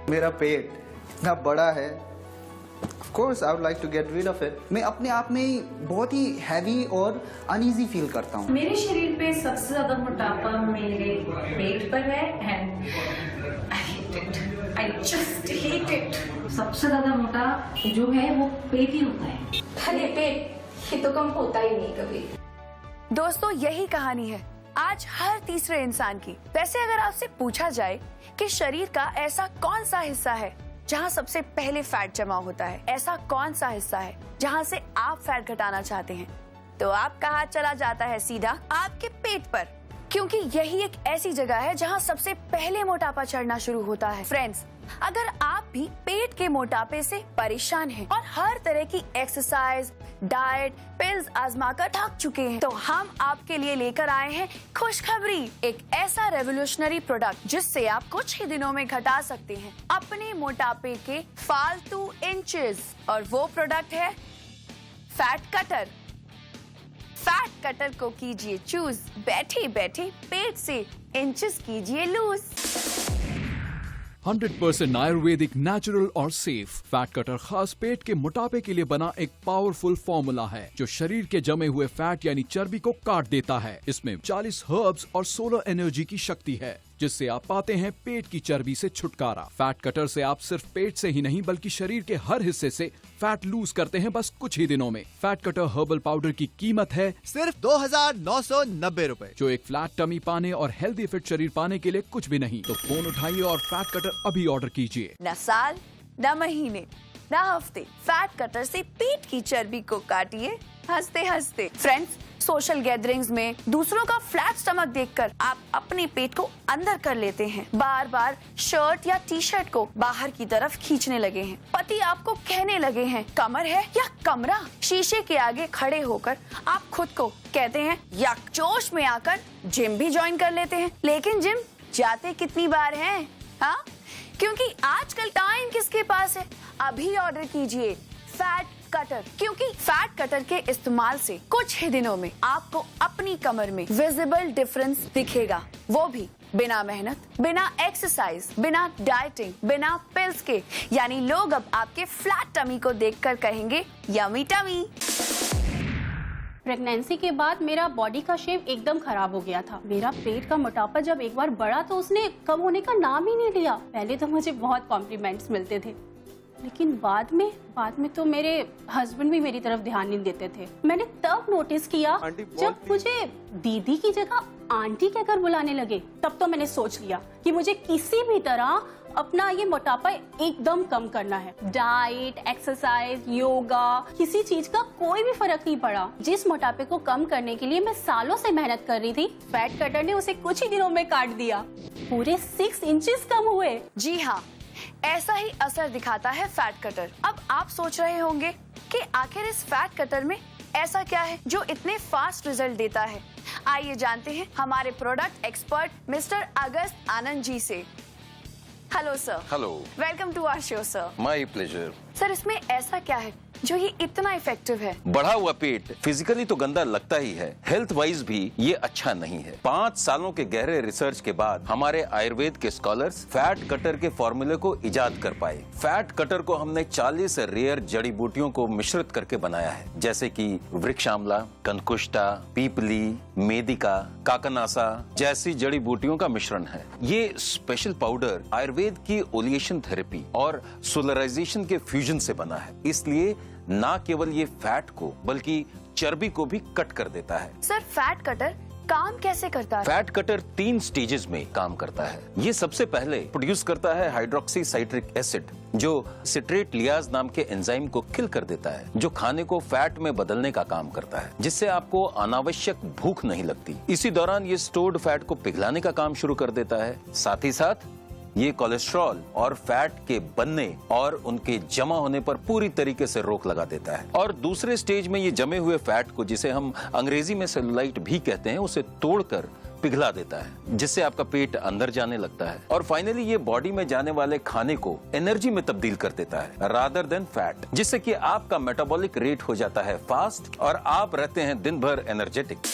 मेरा पेट इतना बड़ा है, of course I would like to get rid of it. मैं अपने आप में बहुत ही हैवी और अनईजी फील करता हूँ। मेरे शरीर पे सबसे ज्यादा मोटापा मेरे पेट पर है and I hate it. I just hate it. सबसे ज्यादा मोटा जो है वो पेट ही होता है। खाली पेट ये तो कम होता ही नहीं कभी। दोस्तों यही कहानी है आज हर तीसरे इंसान की। वैसे अगर आपसे पूछा जाए कि शरीर का ऐसा कौन सा हिस्सा है जहां सबसे पहले फैट जमा होता है, ऐसा कौन सा हिस्सा है जहां से आप फैट घटाना चाहते हैं, तो आपका हाथ चला जाता है सीधा आपके पेट पर, क्योंकि यही एक ऐसी जगह है जहां सबसे पहले मोटापा चढ़ना शुरू होता है। फ्रेंड्स, अगर आप भी पेट के मोटापे से परेशान हैं और हर तरह की एक्सरसाइज, डाइट, पिल्स आजमाकर थक चुके हैं, तो हम आपके लिए लेकर आए हैं खुशखबरी, एक ऐसा रेवोल्यूशनरी प्रोडक्ट जिससे आप कुछ ही दिनों में घटा सकते हैं अपने मोटापे के फालतू इंचेस। और वो प्रोडक्ट है फैट कटर। फैट कटर को कीजिए चूज, बैठे बैठे पेट से इंचेस कीजिए लूज। 100% आयुर्वेदिक, नेचुरल और सेफ फैट कटर खास पेट के मोटापे के लिए बना एक पावरफुल फॉर्मूला है जो शरीर के जमे हुए फैट यानी चर्बी को काट देता है। इसमें 40 हर्ब्स और 16 एनर्जी की शक्ति है जिससे आप पाते हैं पेट की चर्बी से छुटकारा। फैट कटर से आप सिर्फ पेट से ही नहीं बल्कि शरीर के हर हिस्से से फैट लूज करते हैं बस कुछ ही दिनों में। फैट कटर हर्बल पाउडर की कीमत है सिर्फ 2,990 रुपए, जो एक फ्लैट टमी पाने और हेल्दी फिट शरीर पाने के लिए कुछ भी नहीं। तो फोन उठाइए और फैट कटर अभी ऑर्डर कीजिए। न साल, न महीने, न हफ्ते, फैट कटर से पेट की चर्बी को काटिए हंसते हंसते। फ्रेंड्स, सोशल गैदरिंग्स में दूसरों का फ्लैट स्टमक देखकर आप अपने पेट को अंदर कर लेते हैं, बार बार शर्ट या टी शर्ट को बाहर की तरफ खींचने लगे हैं। पति आपको कहने लगे हैं कमर है या कमरा। शीशे के आगे खड़े होकर आप खुद को कहते हैं यक। जोश में आकर जिम भी ज्वाइन कर लेते हैं, लेकिन जिम जाते कितनी बार हैं? हाँ, क्योंकि आजकल टाइम किसके पास है। अभी ऑर्डर कीजिए फैट कटर, क्योंकि फैट कटर के इस्तेमाल से कुछ ही दिनों में आपको अपनी कमर में विजिबल डिफरेंस दिखेगा, वो भी बिना मेहनत, बिना एक्सरसाइज, बिना डाइटिंग, बिना पिल्स के। यानी लोग अब आपके फ्लैट टमी को देखकर कहेंगे यमी टमी। प्रेगनेंसी के बाद मेरा बॉडी का शेप एकदम खराब हो गया था। मेरा पेट का मोटापा जब एक बार बढ़ा तो उसने कम होने का नाम ही नहीं लिया। पहले तो मुझे बहुत कॉम्प्लीमेंट्स मिलते थे, लेकिन बाद में तो मेरे हस्बैंड भी मेरी तरफ ध्यान नहीं देते थे। मैंने तब नोटिस किया जब मुझे दीदी की जगह आंटी कहकर बुलाने लगे। तब तो मैंने सोच लिया कि मुझे किसी भी तरह अपना ये मोटापा एकदम कम करना है। डाइट, एक्सरसाइज, योगा, किसी चीज का कोई भी फर्क नहीं पड़ा। जिस मोटापे को कम करने के लिए मैं सालों से मेहनत कर रही थी, फैट कटर ने उसे कुछ ही दिनों में काट दिया। पूरे 6 इंचेस कम हुए। जी हाँ, ऐसा ही असर दिखाता है फैट कटर। अब आप सोच रहे होंगे कि आखिर इस फैट कटर में ऐसा क्या है जो इतने फास्ट रिजल्ट देता है। आइए जानते हैं हमारे product expert mister Agast Anand ji से। Hello sir. Hello, welcome to our show sir. My pleasure. Sir, इसमें ऐसा क्या है जो ये इतना इफेक्टिव है? बढ़ा हुआ पेट फिजिकली तो गंदा लगता ही है, हेल्थ वाइज भी ये अच्छा नहीं है। 5 सालों के गहरे रिसर्च के बाद हमारे आयुर्वेद के स्कॉलर्स फैट कटर के फॉर्मूले को इजाद कर पाए। फैट कटर को हमने 40 रेयर जड़ी बूटियों को मिश्रित करके बनाया है, जैसे कि वृक्ष आंवला, कंकुष्टा, पीपली, मेदिका, काकनासा जैसी जड़ी बूटियों का मिश्रण है। ये स्पेशल पाउडर आयुर्वेद की ओलिएशन थेरेपी और सोलराइजेशन के फ्यूजन से बना है, इसलिए ना केवल ये फैट को बल्कि चर्बी को भी कट कर देता है। सर, फैट कटर काम कैसे करता है? फैट कटर 3 स्टेजेस में काम करता है। ये सबसे पहले प्रोड्यूस करता है हाइड्रोक्सी साइट्रिक एसिड, जो सिट्रेट लियाज नाम के एंजाइम को किल कर देता है, जो खाने को फैट में बदलने का काम करता है, जिससे आपको अनावश्यक भूख नहीं लगती। इसी दौरान ये स्टोर्ड फैट को पिघलाने का काम शुरू कर देता है। साथ ही साथ ये कोलेस्ट्रॉल और फैट के बनने और उनके जमा होने पर पूरी तरीके से रोक लगा देता है। और दूसरे स्टेज में ये जमे हुए फैट को, जिसे हम अंग्रेजी में सेलुलाइट भी कहते हैं, उसे तोड़कर पिघला देता है, जिससे आपका पेट अंदर जाने लगता है। और फाइनली ये बॉडी में जाने वाले खाने को एनर्जी में तब्दील कर देता है रादर देन फैट, जिससे कि आपका मेटाबॉलिक रेट हो जाता है फास्ट और आप रहते हैं दिन भर एनर्जेटिक।